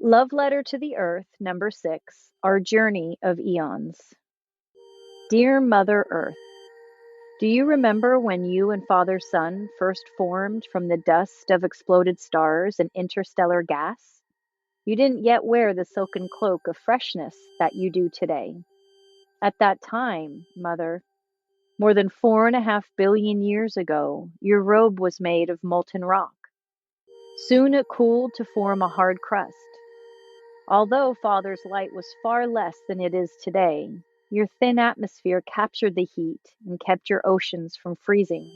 Love Letter to the Earth, number 6, Our Journey of Eons. Dear Mother Earth, do you remember when you and Father Sun first formed from the dust of exploded stars and interstellar gas? You didn't yet wear the silken cloak of freshness that you do today. At that time, Mother, more than 4.5 billion years ago, your robe was made of molten rock. Soon it cooled to form a hard crust. Although Father's light was far less than it is today, your thin atmosphere captured the heat and kept your oceans from freezing.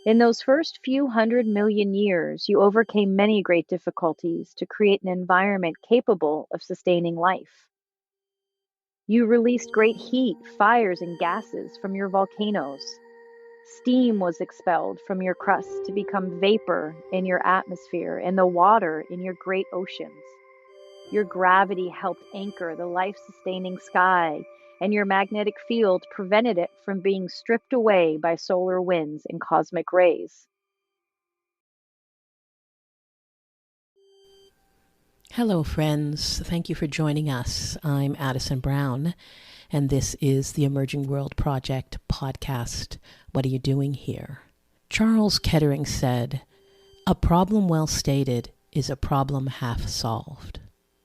In those first few 100 million years, you overcame many great difficulties to create an environment capable of sustaining life. You released great heat, fires, and gases from your volcanoes. Steam was expelled from your crust to become vapor in your atmosphere and the water in your great oceans. Your gravity helped anchor the life-sustaining sky, and your magnetic field prevented it from being stripped away by solar winds and cosmic rays. Hello, friends. Thank you for joining us. I'm Addison Brown, and this is the Emerging World Project podcast. What are you doing here? Charles Kettering said, "A problem well stated is a problem half solved."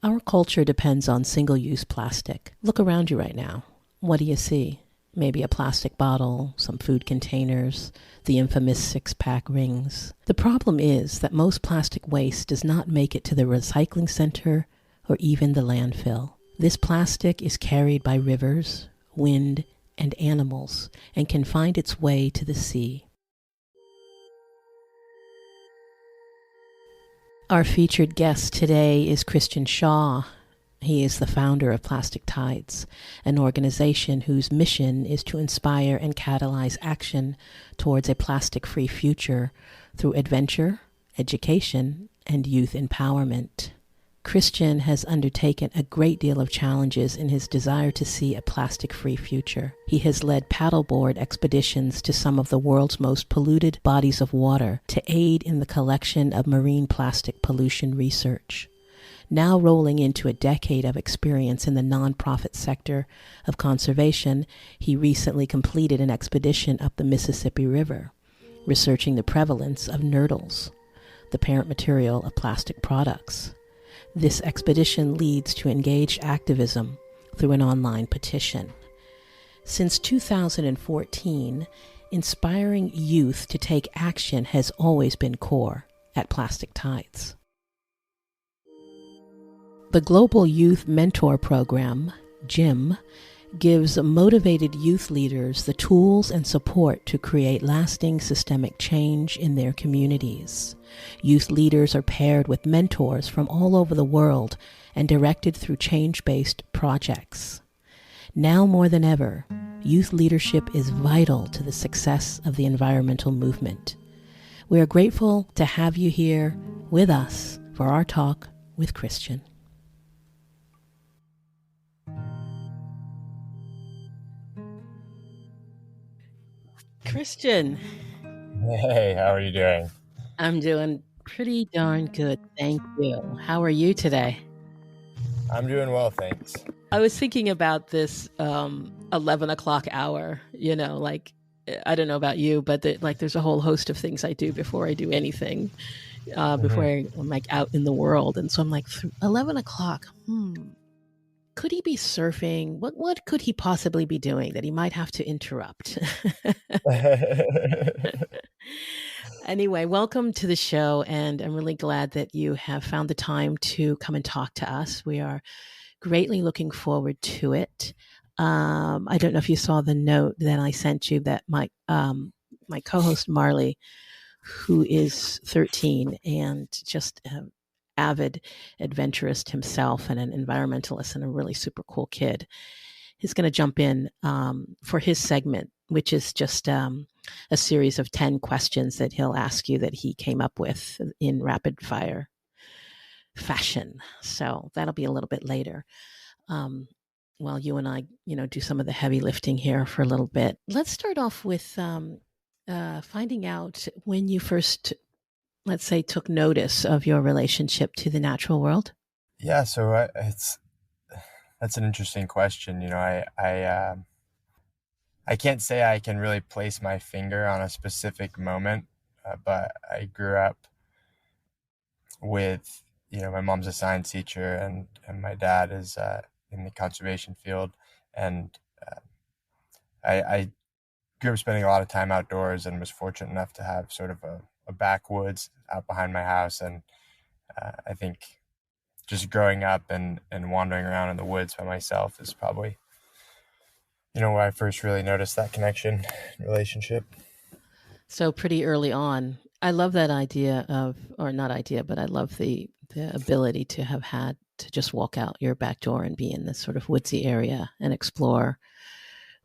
Our culture depends on single-use plastic. Look around you right now. What do you see? Maybe a plastic bottle, some food containers, the infamous six-pack rings. The problem is that most plastic waste does not make it to the recycling center or even the landfill. This plastic is carried by rivers, wind, and animals and can find its way to the sea. Our featured guest today is Christian Shaw. He is the founder of Plastic Tides, an organization whose mission is to inspire and catalyze action towards a plastic-free future through adventure, education, and youth empowerment. Christian has undertaken a great deal of challenges in his desire to see a plastic-free future. He has led paddleboard expeditions to some of the world's most polluted bodies of water to aid in the collection of marine plastic pollution research. Now rolling into a decade of experience in the nonprofit sector of conservation, he recently completed an expedition up the Mississippi River, researching the prevalence of nurdles, the parent material of plastic products. This expedition leads to engaged activism through an online petition. Since 2014, inspiring youth to take action has always been core at Plastic Tides. The Global Youth Mentor Program, GYM, gives motivated youth leaders the tools and support to create lasting systemic change in their communities. Youth leaders are paired with mentors from all over the world and directed through change-based projects. Now more than ever, youth leadership is vital to the success of the environmental movement. We are grateful to have you here with us for our talk with Christian. Christian. Hey, how are you doing? I'm doing pretty darn good, thank you. How are you today? I'm doing well, thanks. I was thinking about this 11 o'clock hour, I don't know about you, but there's a whole host of things I do before I do anything, before I'm out in the world. And so I'm like, 11 o'clock, could he be surfing? What could he possibly be doing that he might have to interrupt? Anyway, welcome to the show, and I'm really glad that you have found the time to come and talk to us. We are greatly looking forward to it. I don't know if you saw the note that I sent you that my co-host Marley, who is 13 and just avid adventurist himself and an environmentalist and a really super cool kid, he's going to jump in for his segment, which is just a series of 10 questions that he'll ask you that he came up with in rapid fire fashion. So that'll be a little bit later. While you and I, do some of the heavy lifting here for a little bit. Let's start off with finding out when you first, let's say, took notice of your relationship to the natural world. Yeah, so it's that's an interesting question. I can't say I can really place my finger on a specific moment, but I grew up with my mom's a science teacher, and my dad is in the conservation field, and I grew up spending a lot of time outdoors and was fortunate enough to have sort of a backwoods out behind my house, and I think just growing up and wandering around in the woods by myself is probably where I first really noticed that connection relationship. So pretty early on, I love that idea of, or not idea, but I love the ability to have had to just walk out your back door and be in this sort of woodsy area and explore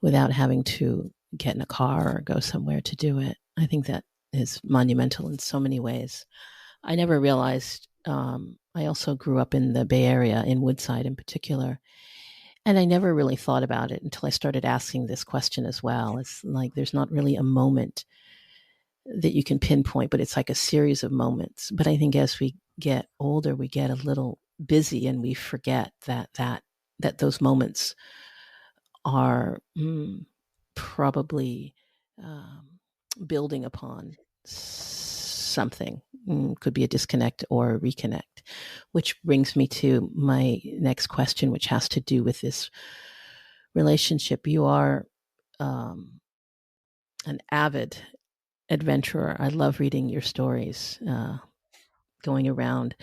without having to get in a car or go somewhere to do it. I think that is monumental in so many ways. I never realized. I also grew up in the Bay Area, in Woodside in particular, and I never really thought about it until I started asking this question as well. It's like there's not really a moment that you can pinpoint, but it's like a series of moments. But I think as we get older, we get a little busy and we forget that those moments are probably um, building upon something. Could be a disconnect or a reconnect, which brings me to my next question, which has to do with this relationship. You are um, an avid adventurer. I love reading your stories, going around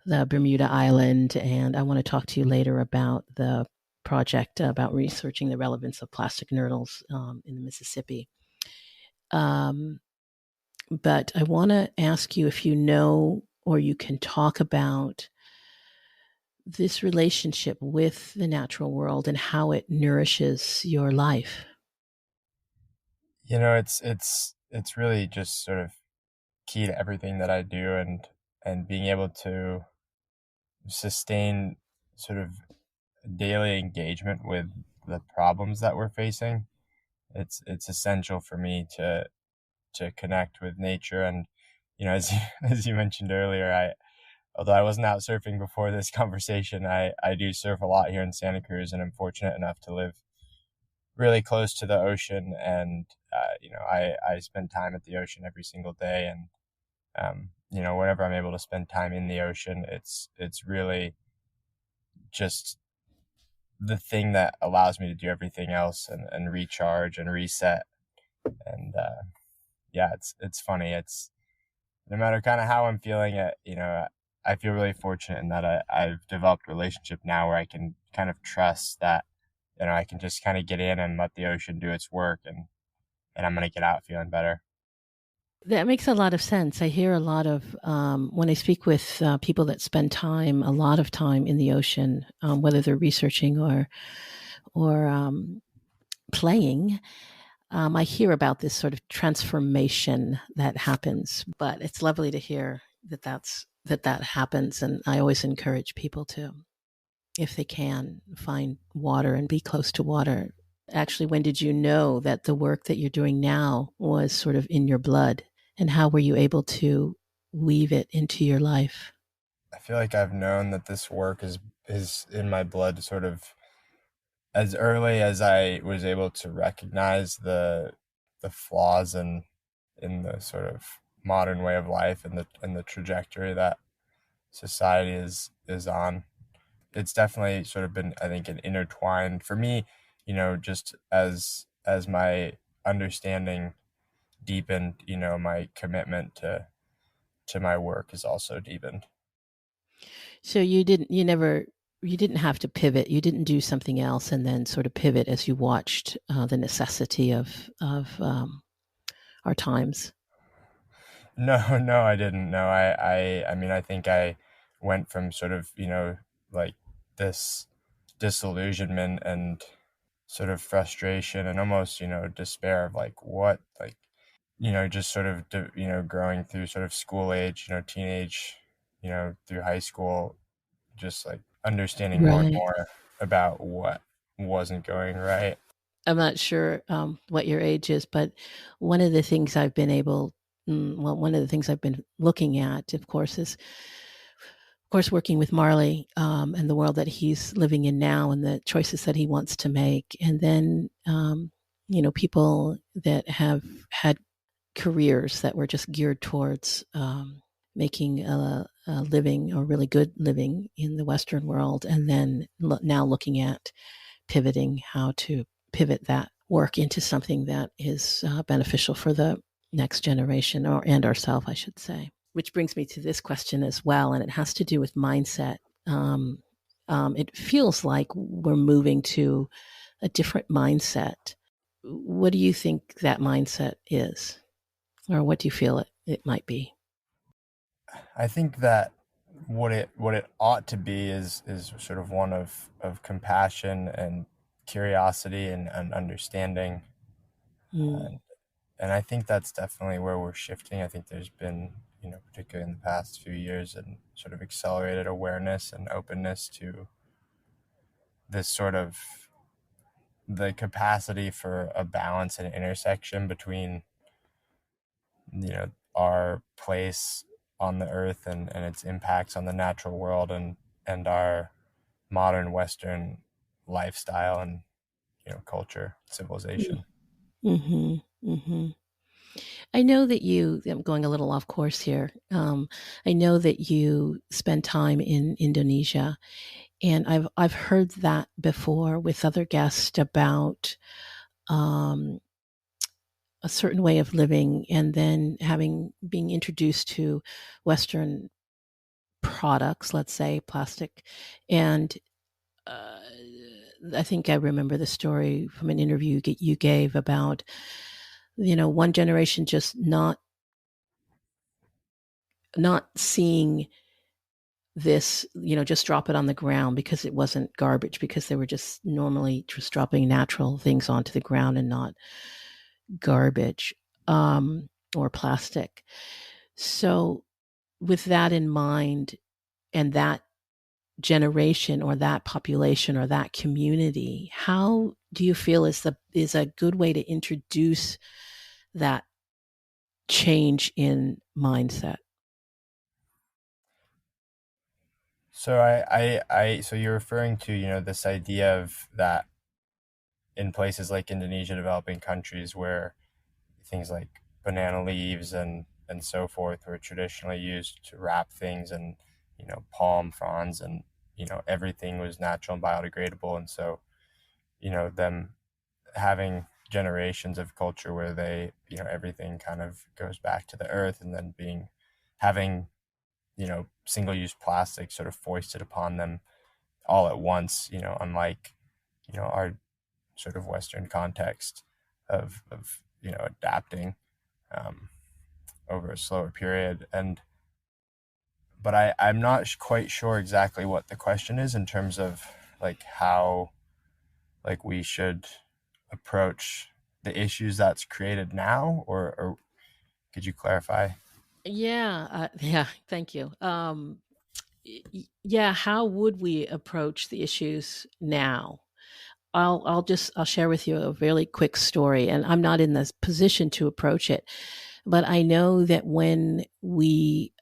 the Bermuda Island, and I want to talk to you later about the project about researching the relevance of plastic nurdles in the Mississippi. Um, but I want to ask you if you know or you can talk about this relationship with the natural world and how it nourishes your life. It's really just sort of key to everything that I do, and being able to sustain sort of daily engagement with the problems that we're facing. It's essential for me to connect with nature, and as you, as you mentioned earlier, I although I wasn't out surfing before this conversation, I do surf a lot here in Santa Cruz, and I'm fortunate enough to live really close to the ocean, and I spend time at the ocean every single day, and whenever I'm able to spend time in the ocean, it's really just the thing that allows me to do everything else, and recharge and reset. And yeah, it's funny. It's no matter kind of how I'm feeling it, I feel really fortunate in that I've developed a relationship now where I can kind of trust that, I can just kind of get in and let the ocean do its work, and I'm going to get out feeling better. That makes a lot of sense. I hear a lot of when I speak with people that spend time, a lot of time in the ocean, whether they're researching or playing. I hear about this sort of transformation that happens, but it's lovely to hear that happens. And I always encourage people to, if they can, find water and be close to water. Actually, when did you know that the work that you're doing now was sort of in your blood? And how were you able to weave it into your life? I feel like I've known that this work is in my blood sort of as early as I was able to recognize the flaws in the sort of modern way of life, and the trajectory that society is on. It's definitely sort of been, I think, an intertwined for me, just as my understanding deepened, my commitment to my work is also deepened. So you didn't have to pivot. You didn't do something else and then sort of pivot as you watched the necessity of our times. No, no, I didn't. No, I mean, I think I went from sort of, like this disillusionment and sort of frustration and almost, despair of like what, like, just sort of, growing through sort of school age, teenage, through high school, just like understanding more and Right. more about what wasn't going right. I'm not sure what your age is, but one of the things I've been able, one of the things I've been looking at, of course, is of course, working with Marley and the world that he's living in now and the choices that he wants to make. And then, people that have had careers that were just geared towards making a living or really good living in the Western world. And then now looking at pivoting how to pivot that work into something that is beneficial for the next generation and ourselves, I should say. Which brings me to this question as well, and it has to do with mindset. It feels like we're moving to a different mindset. What do you think that mindset is? Or what do you feel it might be? I think that what it ought to be is sort of one of compassion and curiosity and understanding. Mm. And I think that's definitely where we're shifting. I think there's been, particularly in the past few years, and sort of accelerated awareness and openness to this sort of the capacity for a balance and intersection between, our place on the earth and its impacts on the natural world and our modern Western lifestyle and, culture, civilization. Mm-hmm. Mm-hmm. I know that I'm going a little off course here. I know that you spend time in Indonesia, and I've heard that before with other guests about um, a certain way of living, and then being introduced to Western products, let's say plastic, and uh, I think I remember the story from an interview you gave about one generation just not seeing this, just drop it on the ground because it wasn't garbage, because they were just normally just dropping natural things onto the ground and not garbage or plastic. So, with that in mind, and that generation or that population or that community, how do you feel is a good way to introduce that change in mindset? So so you're referring to, this idea of that in places like Indonesia, developing countries where things like banana leaves and so forth were traditionally used to wrap things, and, palm fronds, and, everything was natural and biodegradable. And so, them having generations of culture where they, everything kind of goes back to the earth, and then having, single-use plastic sort of foisted upon them all at once, unlike, our sort of Western context of adapting um, over a slower period. But I'm not quite sure exactly what the question is in terms of like how like we should approach the issues that's created now, or could you clarify? Yeah, thank you. Yeah, how would we approach the issues now? I'll share with you a really quick story, and I'm not in this position to approach it, but I know that when we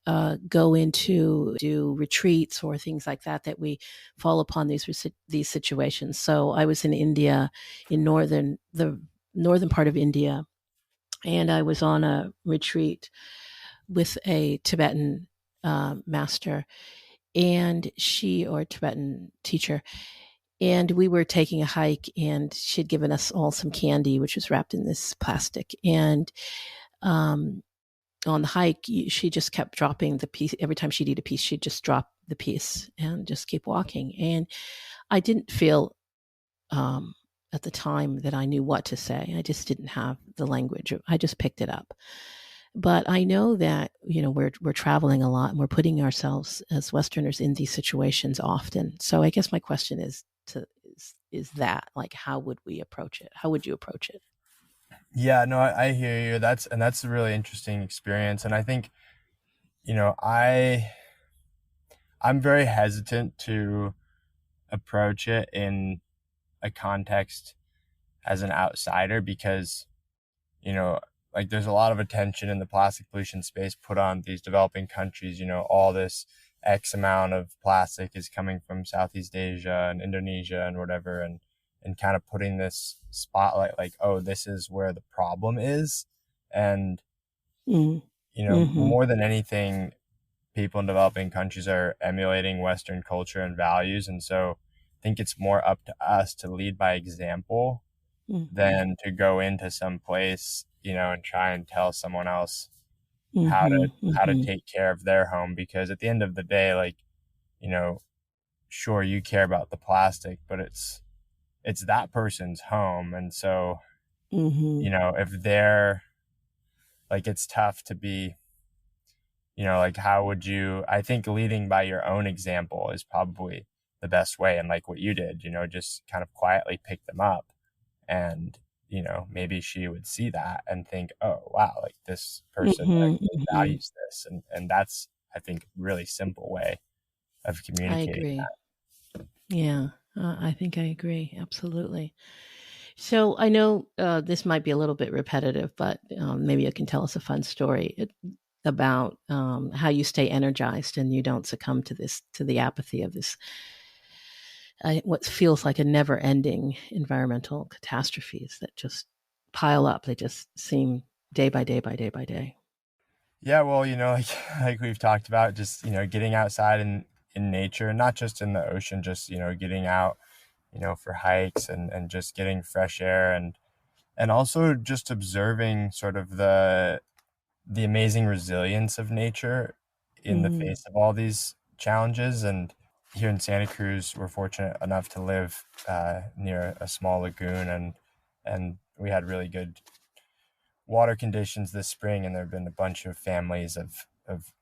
go into do retreats or things like that, that we fall upon these situations. So I was in India, in the northern part of India, and I was on a retreat with a Tibetan master and or Tibetan teacher, and we were taking a hike, and she'd given us all some candy which was wrapped in this plastic, and um, on the hike she just kept dropping the piece. Every time she'd eat a piece, she'd just drop the piece and just keep walking. And I didn't feel at the time that I knew what to say. I just didn't have the language. I just picked it up. But I know that we're traveling a lot, and we're putting ourselves as Westerners in these situations often. So I guess my question is that, like, how would we approach it? How would you approach it? Yeah, no, I hear you. That's a really interesting experience, and I think, I'm very hesitant to approach it in a context as an outsider, because, you know, like there's a lot of attention in the plastic pollution space put on these developing countries, all this X amount of plastic is coming from Southeast Asia and Indonesia and whatever, and kind of putting this spotlight like, oh, this is where the problem is. And, more than anything, people in developing countries are emulating Western culture and values. And so I think it's more up to us to lead by example than to go into some place, and try and tell someone else how to take care of their home. Because at the end of the day, like, sure, you care about the plastic, but it's that person's home. And so, if they're like, it's tough to be, like, how would you, I think leading by your own example is probably the best way. And like what you did, just kind of quietly pick them up, and, maybe she would see that and think, oh, wow, like this person values this. And that's, I think, really simple way of communicating that. Yeah, I think I agree. Absolutely. So I know this might be a little bit repetitive, but maybe you can tell us a fun story about how you stay energized and you don't succumb to the apathy of this, what feels like a never-ending environmental catastrophes that just pile up. They just seem day by day by day by day. Yeah, well, like we've talked about, just, getting outside in nature, not just in the ocean, just, getting out, for hikes and just getting fresh air, and also just observing sort of the amazing resilience of nature in the face of all these challenges. And here in Santa Cruz, we're fortunate enough to live near a small lagoon, and we had really good water conditions this spring, and there have been a bunch of families of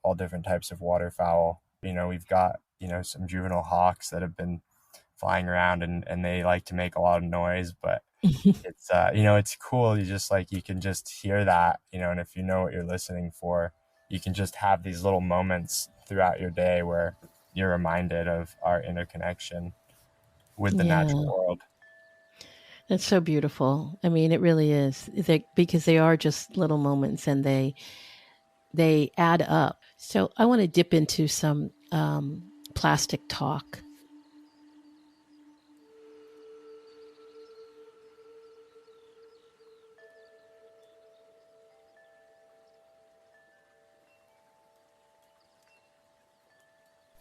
all different types of waterfowl. We've got, some juvenile hawks that have been flying around, and they like to make a lot of noise, but it's it's cool. You can just hear that, and if you know what you're listening for, you can just have these little moments throughout your day where you're reminded of our interconnection with the natural world. That's so beautiful. I mean, it really is, because they are just little moments, and they add up. So I want to dip into some plastic talk.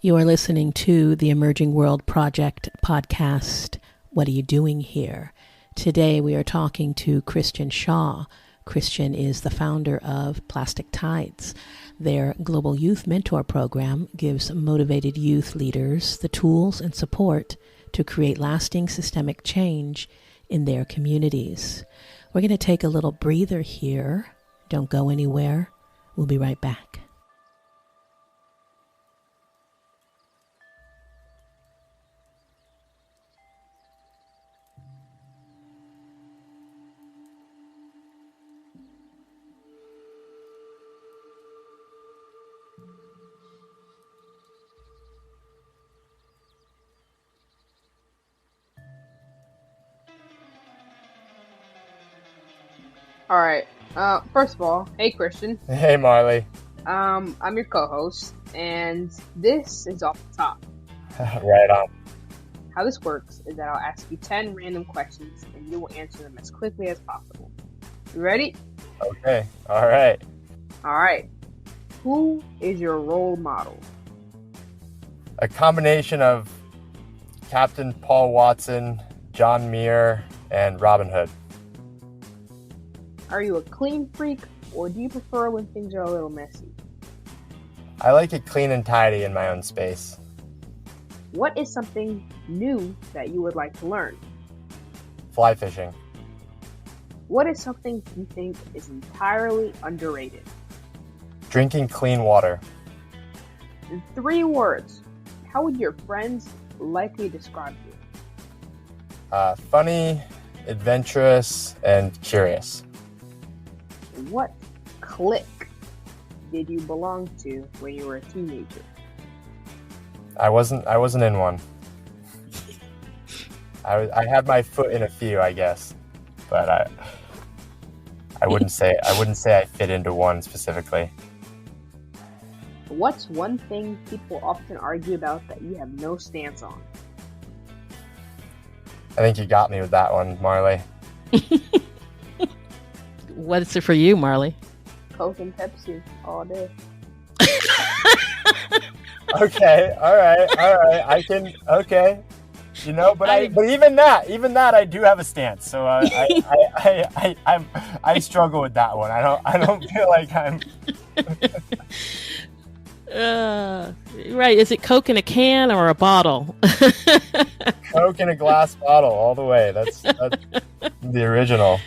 You are listening to the Emerging World Project podcast. What are you doing here? Today we are talking to Christian Shaw. Christian is the founder of Plastic Tides. Their global youth mentor program gives motivated youth leaders the tools and support to create lasting systemic change in their communities. We're going to take a little breather here. Don't go anywhere. We'll be right back. All right. First of all, hey Christian. Hey Marley. I'm your co-host, and this is off the top. Right on. How this works is that I'll ask you 10 random questions, and you will answer them as quickly as possible. You ready? Okay. All right. All right. Who is your role model? A combination of Captain Paul Watson, John Muir, and Robin Hood. Are you a clean freak, or do you prefer when things are a little messy? I like it clean and tidy in my own space. What is something new that you would like to learn? Fly fishing. What is something you think is entirely underrated? Drinking clean water. In 3 words, how would your friends likely describe you? Funny, adventurous, and curious. What clique did you belong to when you were a teenager? I wasn't in one. I had my foot in a few, I guess, but I wouldn't say I fit into one specifically. What's one thing people often argue about that you have no stance on? I think you got me with that one, Marley. What's it for you, Marley? Coke and Pepsi all day. Okay, all right, I can. Okay, but even that, I do have a stance. So I struggle with that one. I don't feel like I'm. Right. Is it Coke in a can or a bottle? Coke in a glass bottle all the way. That's the original.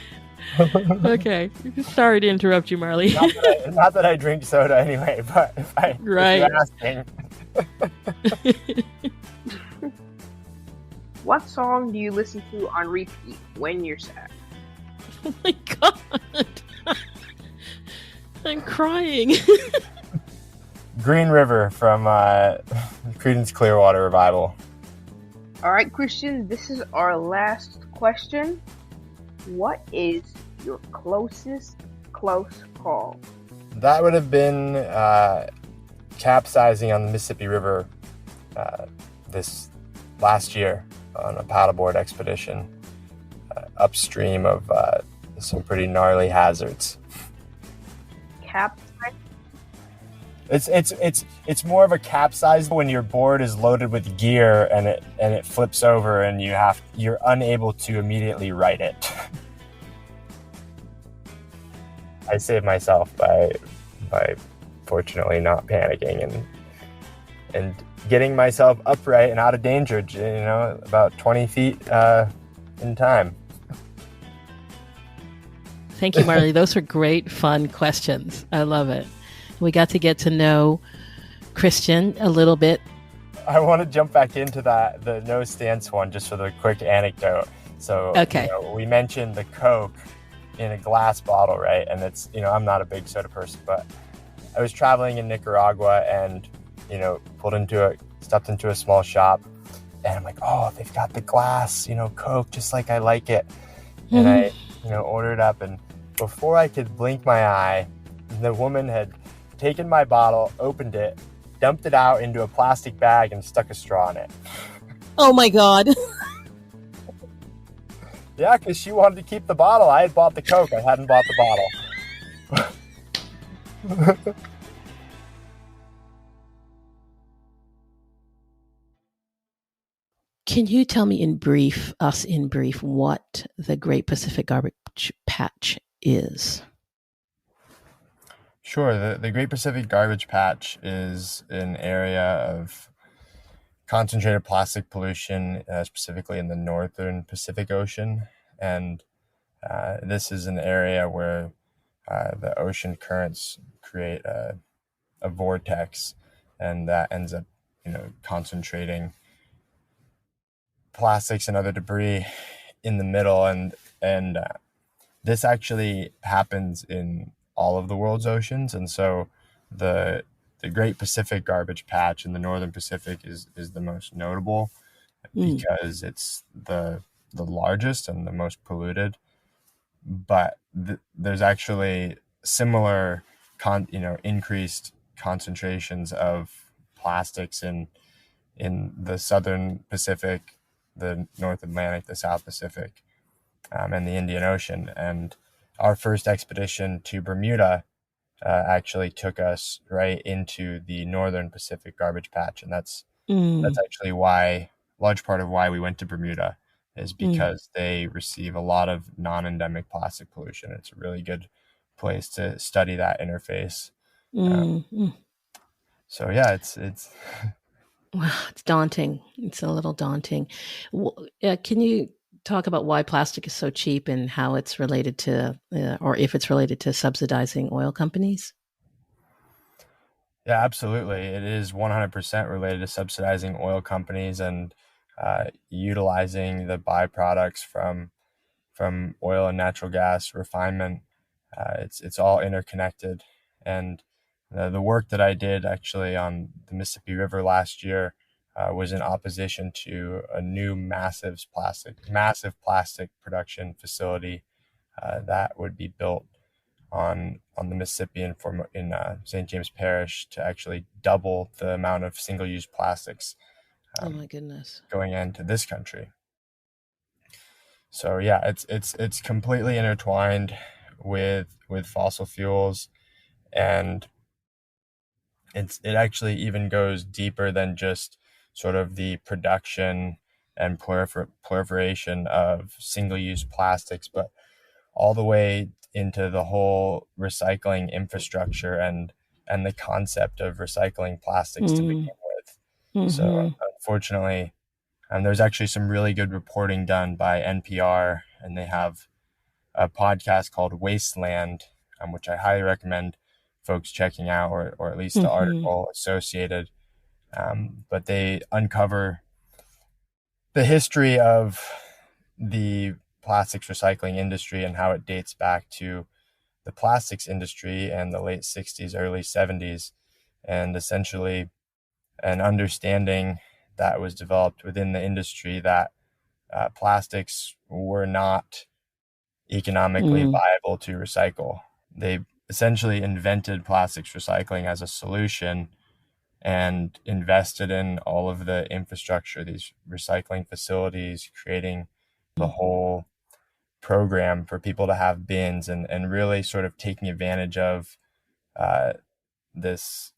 Okay. Sorry to interrupt you, Marley. Not that I drink soda anyway, but if you're asking. What song do you listen to on repeat when you're sad? Oh my God. I'm crying. Green River from Creedence Clearwater Revival. All right, Christian, this is our last question. What is your closest close call? That would have been capsizing on the Mississippi River this last year on a paddleboard expedition upstream of some pretty gnarly hazards. It's more of a capsize when your board is loaded with gear and it flips over and you're unable to immediately right it. I saved myself by fortunately not panicking and getting myself upright and out of danger, about 20 feet in time. Thank you, Marley. Those are great, fun questions. I love it. We got to get to know Christian a little bit. I want to jump back into the no stance one just for the quick anecdote. So, okay. We mentioned the Coke in a glass bottle, right? And it's, I'm not a big soda person, but I was traveling in Nicaragua and, stepped into a small shop and I'm like, oh, they've got the glass, Coke, just like I like it. And I, ordered up, and before I could blink my eye, the woman had taken my bottle, opened it, dumped it out into a plastic bag and stuck a straw in it. Oh my God. Yeah, because she wanted to keep the bottle. I had bought the Coke. I hadn't bought the bottle. Can you tell me in brief, what the Great Pacific Garbage Patch is? Sure. The Great Pacific Garbage Patch is an area of concentrated plastic pollution, specifically in the northern Pacific Ocean. And this is an area where the ocean currents create a vortex, and that ends up, concentrating plastics and other debris in the middle. And this actually happens in all of the world's oceans. And so the Great Pacific Garbage Patch in the Northern Pacific is the most notable because it's the largest and the most polluted. But there's actually similar increased concentrations of plastics in the Southern Pacific, the North Atlantic, the South Pacific, and the Indian Ocean. And our first expedition to Bermuda actually took us right into the Northern Pacific Garbage Patch. And that's actually large part of why we went to Bermuda is because they receive a lot of non-endemic plastic pollution. It's a really good place to study that interface. So yeah, it's wow, it's daunting. It's a little daunting. Can you talk about why plastic is so cheap and how it's related to, or if it's related to subsidizing oil companies? Yeah, absolutely. It is 100% related to subsidizing oil companies and utilizing the byproducts from oil and natural gas refinement. It's all interconnected. And the work that I did actually on the Mississippi River last year was in opposition to a new massive plastic production facility that would be built on the Mississippi in St. James Parish to actually double the amount of single-use plastics Oh my goodness. going into this country. So yeah, it's completely intertwined with fossil fuels, and it actually even goes deeper than just sort of the production and proliferation of single-use plastics, but all the way into the whole recycling infrastructure and the concept of recycling plastics to begin with. So unfortunately, there's actually some really good reporting done by NPR, and they have a podcast called Wasteland, which I highly recommend folks checking out, or at least the article associated. But they uncover the history of the plastics recycling industry and how it dates back to the plastics industry in the late 60s, early 70s, and essentially an understanding that was developed within the industry that plastics were not economically viable to recycle. They essentially invented plastics recycling as a solution and invested in all of the infrastructure, these recycling facilities, creating the whole program for people to have bins, and really sort of taking advantage of this,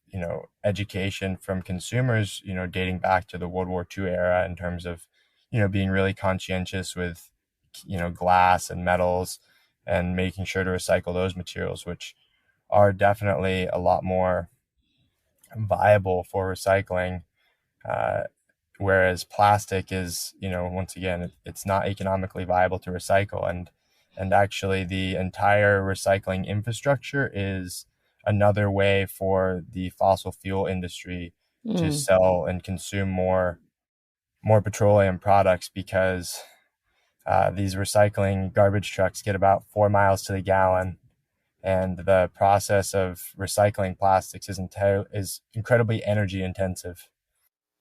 education from consumers, dating back to the World War II era in terms of, being really conscientious with, glass and metals and making sure to recycle those materials, which are definitely a lot more viable for recycling. Uh, Whereas plastic is, once again, it's not economically viable to recycle. And actually the entire recycling infrastructure is another way for the fossil fuel industry to sell and consume more petroleum products, because these recycling garbage trucks get about 4 miles to the gallon, and the process of recycling plastics is incredibly energy intensive.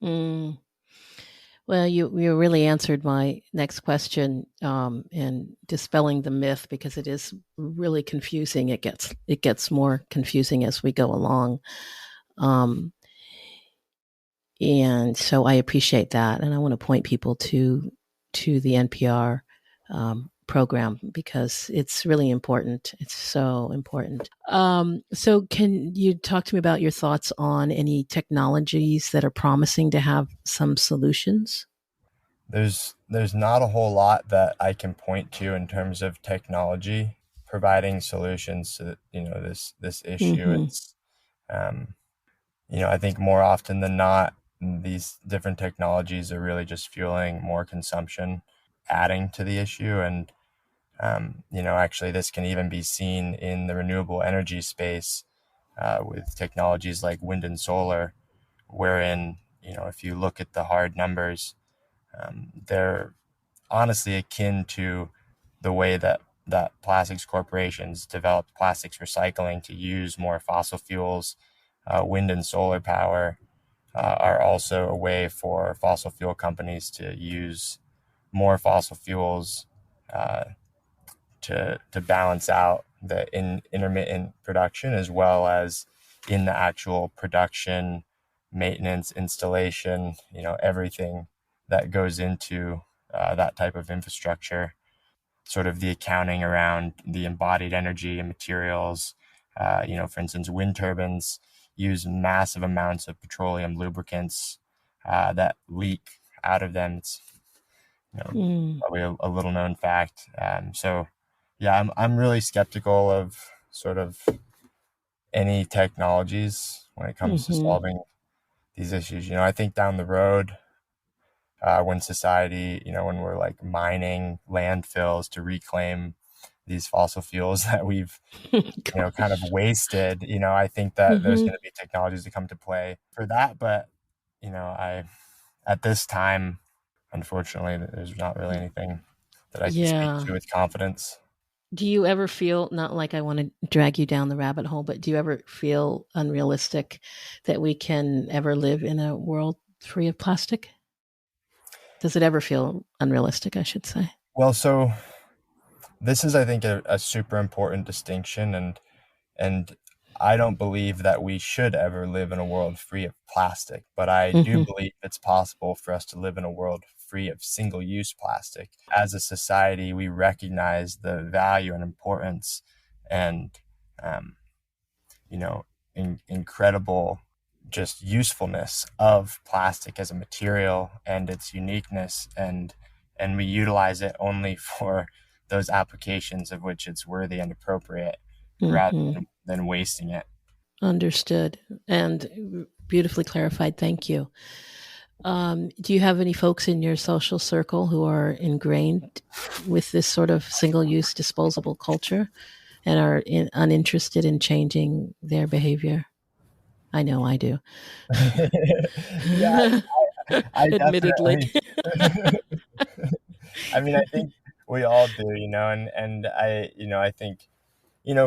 Well, you really answered my next question, in dispelling the myth, because it is really confusing. It gets more confusing as we go along, and so I appreciate that, and I want to point people to the NPR program, because it's really important. It's so important. So, can you talk to me about your thoughts on any technologies that are promising to have some solutions? There's not a whole lot that I can point to in terms of technology providing solutions to this issue. It's I think more often than not, these different technologies are really just fueling more consumption, adding to the issue. And actually this can even be seen in the renewable energy space, with technologies like wind and solar, wherein if you look at the hard numbers, they're honestly akin to the way that plastics corporations developed plastics recycling to use more fossil fuels. Wind and solar power are also a way for fossil fuel companies to use more fossil fuels, to balance out the intermittent production, as well as in the actual production, maintenance, installation, everything that goes into that type of infrastructure, sort of the accounting around the embodied energy and materials. For instance, wind turbines use massive amounts of petroleum lubricants that leak out of them. It's probably a little known fact. So yeah, I'm really skeptical of sort of any technologies when it comes to solving these issues. I think down the road, when society, when we're like mining landfills to reclaim these fossil fuels that we've, kind of wasted, I think that there's going to be technologies that come to play for that. But, at this time, unfortunately, there's not really anything that I can speak Yeah. to with confidence. Do you ever feel, not like I want to drag you down the rabbit hole, but do you ever feel unrealistic that we can ever live in a world free of plastic? Does it ever feel unrealistic, I should say? Well, so this is, I think, a super important distinction, and I don't believe that we should ever live in a world free of plastic, but I do Mm-hmm. believe it's possible for us to live in a world free of single-use plastic. As a society, we recognize the value and importance and, um, you know, incredible just usefulness of plastic as a material and its uniqueness, and we utilize it only for those applications of which it's worthy and appropriate rather Mm-hmm. than wasting it. Understood and beautifully clarified. Thank you. Do you have any folks in your social circle who are ingrained with this sort of single-use disposable culture and are uninterested in changing their behavior? I know I do. Yeah, I Admittedly. definitely. I mean, I think we all do, and I think,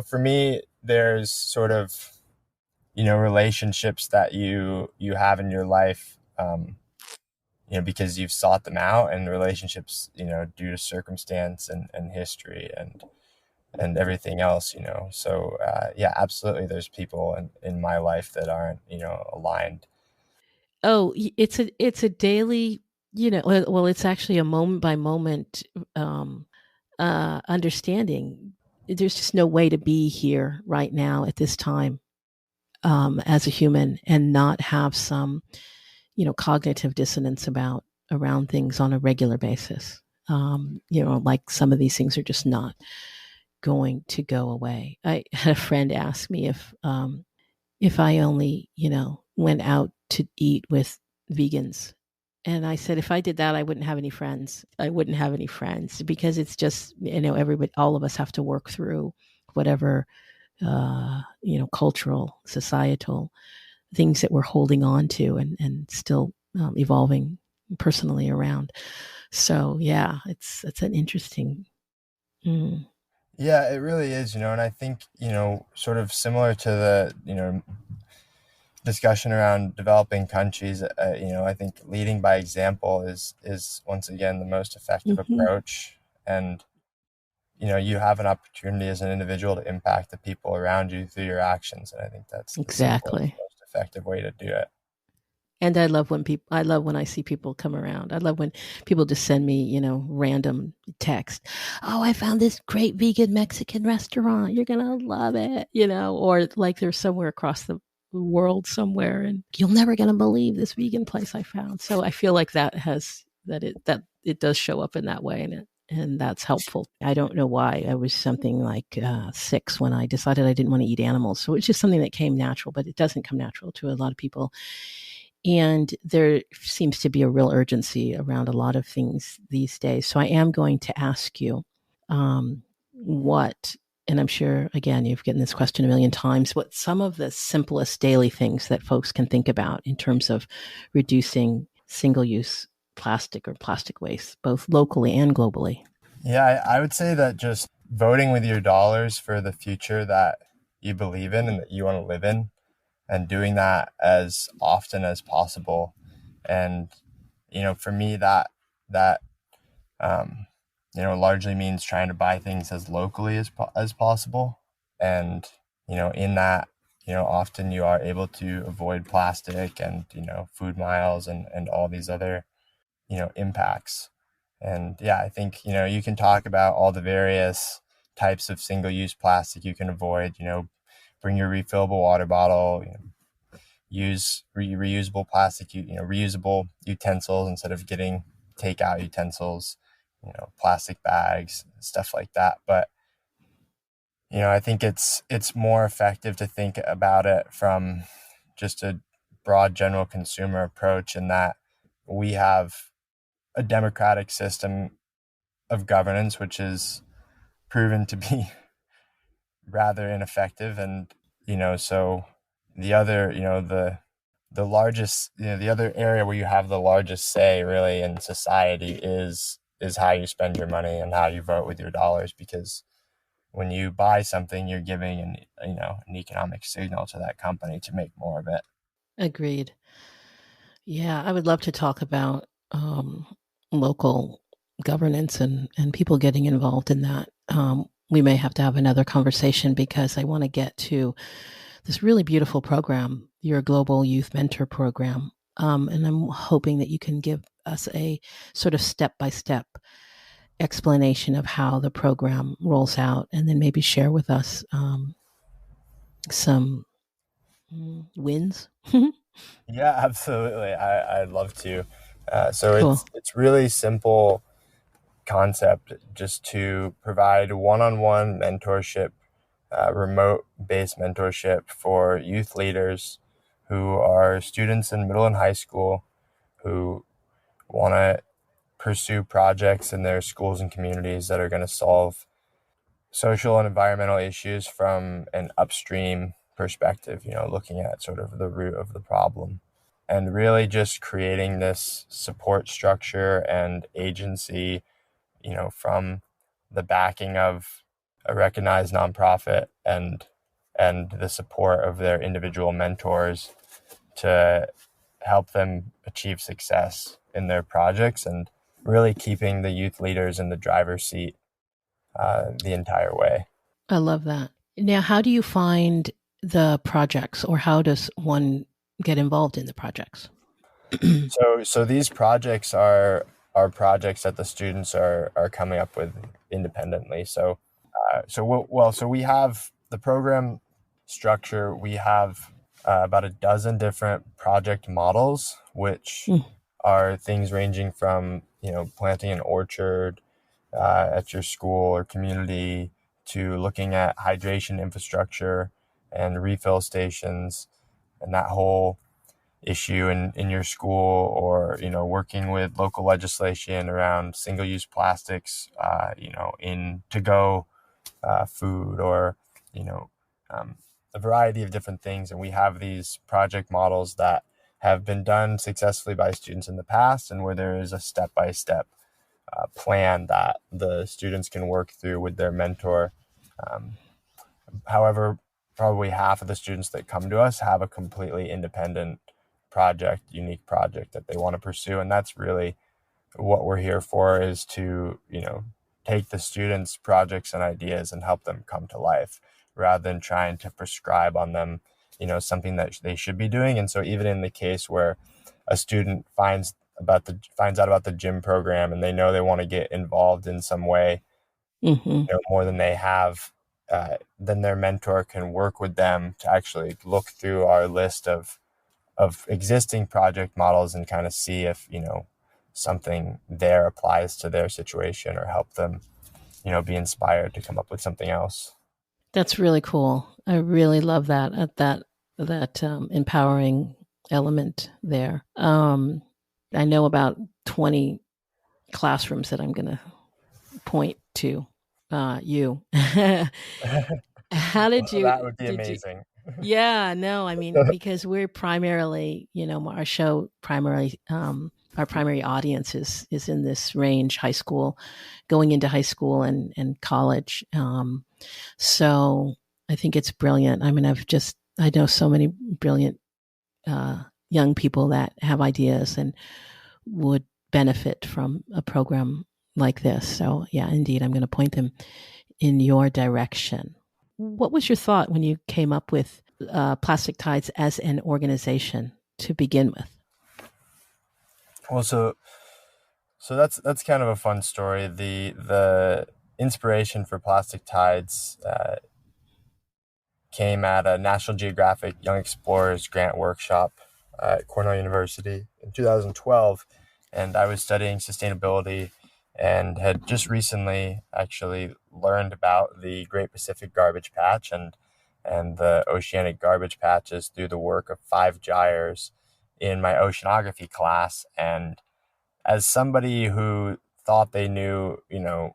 for me, there's sort of, relationships that you have in your life, because you've sought them out, and relationships, due to circumstance and history and everything else, So, yeah, absolutely. There's people in my life that aren't, aligned. Oh, it's a daily, well, it's actually a moment by moment um, understanding. There's just no way to be here right now at this time as a human and not have some, cognitive dissonance about around things on a regular basis. Like some of these things are just not going to go away. I had a friend ask me if I only, went out to eat with vegans. And I said, if I did that, I wouldn't have any friends. I wouldn't have any friends because it's just, everybody, all of us have to work through whatever, cultural, societal things that we're holding on to and still evolving personally around. So yeah, it's an interesting. Mm. Yeah, it really is, and I think, sort of similar to the, discussion around developing countries, I think leading by example is once again the most effective Mm-hmm. approach. And, you have an opportunity as an individual to impact the people around you through your actions. And I think that's the simplest, Exactly. most effective way to do it. And I love when I see people come around. I love when people just send me, random text. Oh, I found this great vegan Mexican restaurant. You're going to love it, or like they're somewhere across the world somewhere and you're never going to believe this vegan place I found. So I feel like that it does show up in that way and that's helpful. I don't know why. I was something like 6 when I decided I didn't want to eat animals. So it's just something that came natural, but it doesn't come natural to a lot of people. And there seems to be a real urgency around a lot of things these days. So I am going to ask you what, and I'm sure, again, you've gotten this question a million times, what some of the simplest daily things that folks can think about in terms of reducing single use plastic or plastic waste, both locally and globally. Yeah, I would say that just voting with your dollars for the future that you believe in and that you want to live in, and doing that as often as possible. And, for me, that largely means trying to buy things as locally as possible. And, in that, often you are able to avoid plastic and, food miles and all these other, impacts. And yeah, I think, you can talk about all the various types of single-use plastic you can avoid, bring your refillable water bottle, use reusable plastic, reusable utensils instead of getting takeout utensils, plastic bags, stuff like that. But, I think it's more effective to think about it from just a broad general consumer approach, in that we have a democratic system of governance, which is proven to be rather ineffective. And, so the other, the largest, the other area where you have the largest say really in society is how you spend your money and how you vote with your dollars. Because when you buy something, you're giving an economic signal to that company to make more of it. Agreed. Yeah, I would love to talk about local governance and people getting involved in that. we may have to have another conversation because I want to get to this really beautiful program, your Global Youth Mentor Program. And I'm hoping that you can give us a sort of step by step explanation of how the program rolls out, and then maybe share with us some wins. Yeah, absolutely. I'd love to. So Cool. it's really simple concept, just to provide one-on-one mentorship, remote-based mentorship for youth leaders who are students in middle and high school who want to pursue projects in their schools and communities that are going to solve social and environmental issues from an upstream perspective, looking at sort of the root of the problem, and really just creating this support structure and agency, from the backing of a recognized nonprofit and the support of their individual mentors to help them achieve success in their projects, and really keeping the youth leaders in the driver's seat the entire way. I love that. Now, how do you find the projects, or how does one get involved in the projects? So these projects are projects that the students are coming up with independently. So we have the program structure. We have about a dozen different project models, which Mm. are things ranging from planting an orchard at your school or community, to looking at hydration infrastructure and refill stations and that whole issue in your school, or working with local legislation around single-use plastics, in to-go food, or you know a variety of different things. And we have these project models that have been done successfully by students in the past, and where there is a step-by-step plan that the students can work through with their mentor. However, probably half of the students that come to us have a completely independent project, unique project that they want to pursue. And that's really what we're here for, is to, take the students' projects and ideas and help them come to life, rather than trying to prescribe on them, something that they should be doing. And so even in the case where a student finds out about the gym program, and they know they want to get involved in some way, Mm-hmm. more than they have, then their mentor can work with them to actually look through our list of existing project models and kind of see if something there applies to their situation, or help them be inspired to come up with something else. That's really cool. I really love that empowering element there. I know about 20 classrooms that I'm going to point to you. How did Well, that you would be did you amazing. Yeah, no, I mean, because we're primarily, our show primarily, our primary audience is in this range, high school, going into high school and college. So I think it's brilliant. I mean, I know so many brilliant young people that have ideas and would benefit from a program like this. So yeah, indeed, I'm going to point them in your direction. What was your thought when you came up with Plastic Tides as an organization to begin with? Well, so that's kind of a fun story. The inspiration for Plastic Tides came at a National Geographic Young Explorers grant workshop at Cornell University in 2012. And I was studying sustainability, and had just recently actually learned about the Great Pacific Garbage Patch and the oceanic garbage patches through the work of 5 gyres in my oceanography class. And as somebody who thought they knew, a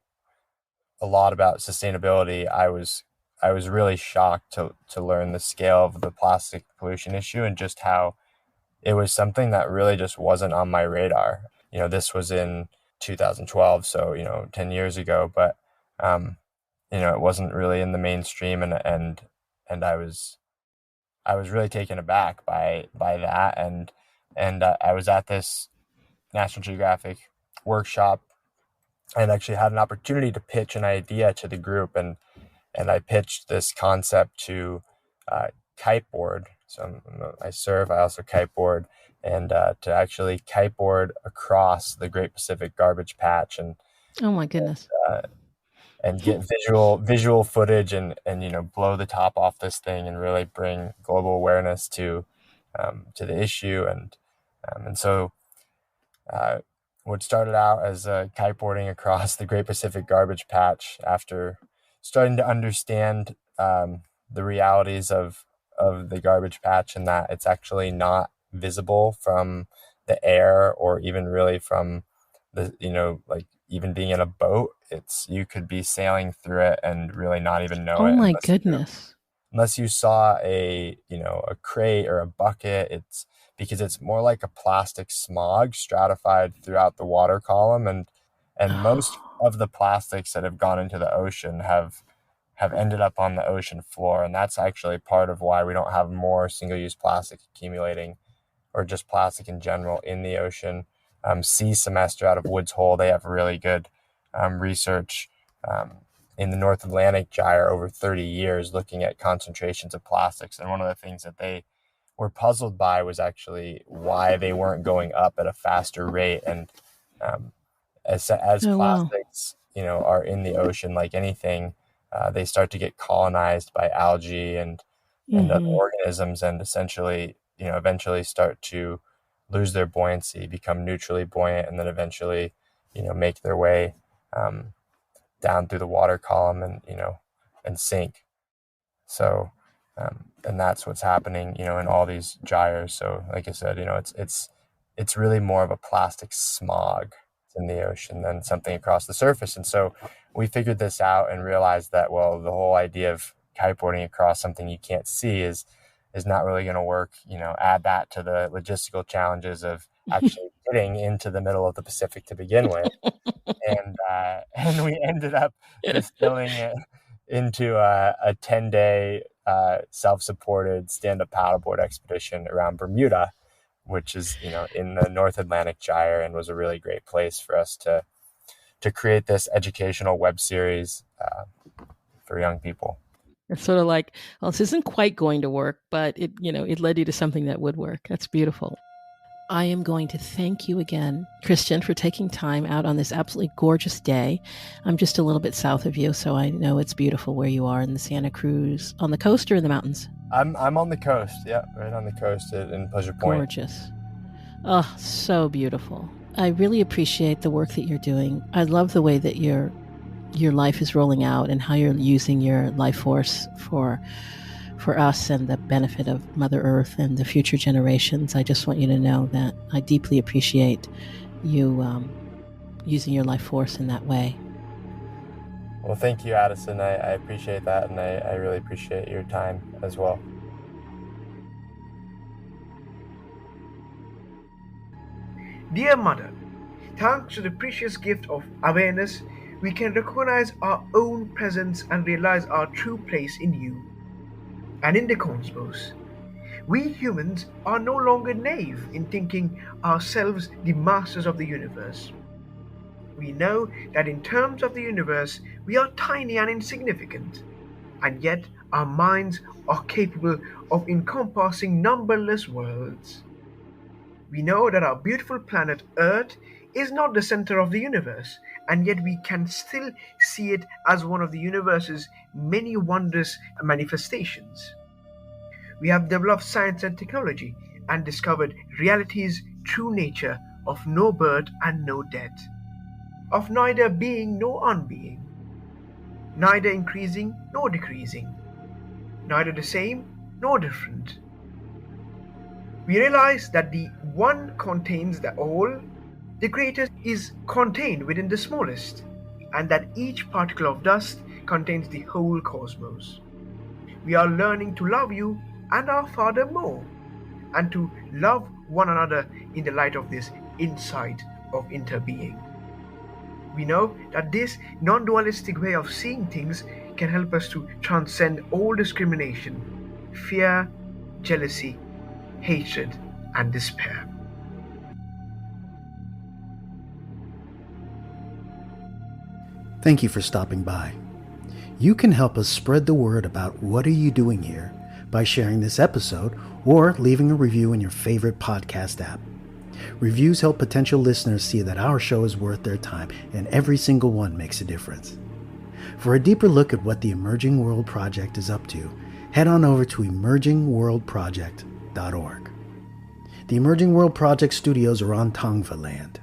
lot about sustainability, I was really shocked to learn the scale of the plastic pollution issue, and just how it was something that really just wasn't on my radar. This was in 2012, so 10 years ago, but it wasn't really in the mainstream, and I was really taken aback by that, and I was at this National Geographic workshop and actually had an opportunity to pitch an idea to the group, and I pitched this concept to kiteboard. So I surf, I also kiteboard, and to actually kiteboard across the Great Pacific Garbage Patch, and Oh my goodness. get visual footage, and blow the top off this thing and really bring global awareness to the issue, and so what started out as kiteboarding across the Great Pacific Garbage Patch, after starting to understand the realities of the garbage patch, and that it's actually not visible from the air, or even really from the, like even being in a boat. You could be sailing through it and really not even know Oh it my goodness. unless you saw a crate or a bucket. It's because it's more like a plastic smog stratified throughout the water column, and most of the plastics that have gone into the ocean have ended up on the ocean floor, and that's actually part of why we don't have more single-use plastic accumulating, or just plastic in general, in the ocean. Sea Semester out of Woods Hole, they have really good research in the North Atlantic Gyre over 30 years looking at concentrations of plastics. And one of the things that they were puzzled by was actually why they weren't going up at a faster rate. And as Oh, wow. plastics, are in the ocean, like anything, they start to get colonized by algae and other organisms, and essentially, eventually start to lose their buoyancy, become neutrally buoyant, and then eventually, make their way down through the water column, and sink. So, and that's what's happening, in all these gyres. So, like I said, it's really more of a plastic smog in the ocean than something across the surface. And so we figured this out and realized that, well, the whole idea of kiteboarding across something you can't see is not really going to work. Add that to the logistical challenges of actually getting into the middle of the Pacific to begin with. And we ended up distilling it into a 10-day self-supported stand-up paddleboard expedition around Bermuda, which is in the North Atlantic Gyre, and was a really great place for us to create this educational web series for young people. It's sort of like, well, this isn't quite going to work, but it led you to something that would work. That's beautiful. I am going to thank you again, Christian, for taking time out on this absolutely gorgeous day. I'm just a little bit south of you, so I know it's beautiful where you are in the Santa Cruz, on the coast or in the mountains? I'm on the coast, yeah, right on the coast in Pleasure Point. Gorgeous. Oh, so beautiful. I really appreciate the work that you're doing. I love the way that your life is rolling out and how you're using your life force for us and the benefit of Mother Earth and the future generations. I just want you to know that I deeply appreciate you using your life force in that way. Well, thank you, Addison. I appreciate that, and I really appreciate your time as well. Dear Mother, thanks to the precious gift of awareness, we can recognize our own presence and realize our true place in you and in the cosmos. We humans are no longer naive in thinking ourselves the masters of the universe. We know that in terms of the universe, we are tiny and insignificant, and yet our minds are capable of encompassing numberless worlds. We know that our beautiful planet Earth is not the center of the universe, and yet we can still see it as one of the universe's many wondrous manifestations. We have developed science and technology and discovered reality's true nature of no birth and no death, of neither being nor unbeing, neither increasing nor decreasing, neither the same nor different. We realize that the one contains the all, the greatest is contained within the smallest, and that each particle of dust contains the whole cosmos. We are learning to love you and our Father more, and to love one another in the light of this insight of interbeing. We know that this non-dualistic way of seeing things can help us to transcend all discrimination, fear, jealousy, hatred, and despair. Thank you for stopping by. You can help us spread the word about What Are You Doing Here by sharing this episode or leaving a review in your favorite podcast app. Reviews help potential listeners see that our show is worth their time, and every single one makes a difference. For a deeper look at what the Emerging World Project is up to, head on over to emergingworldproject.org. The Emerging World Project studios are on Tongva land.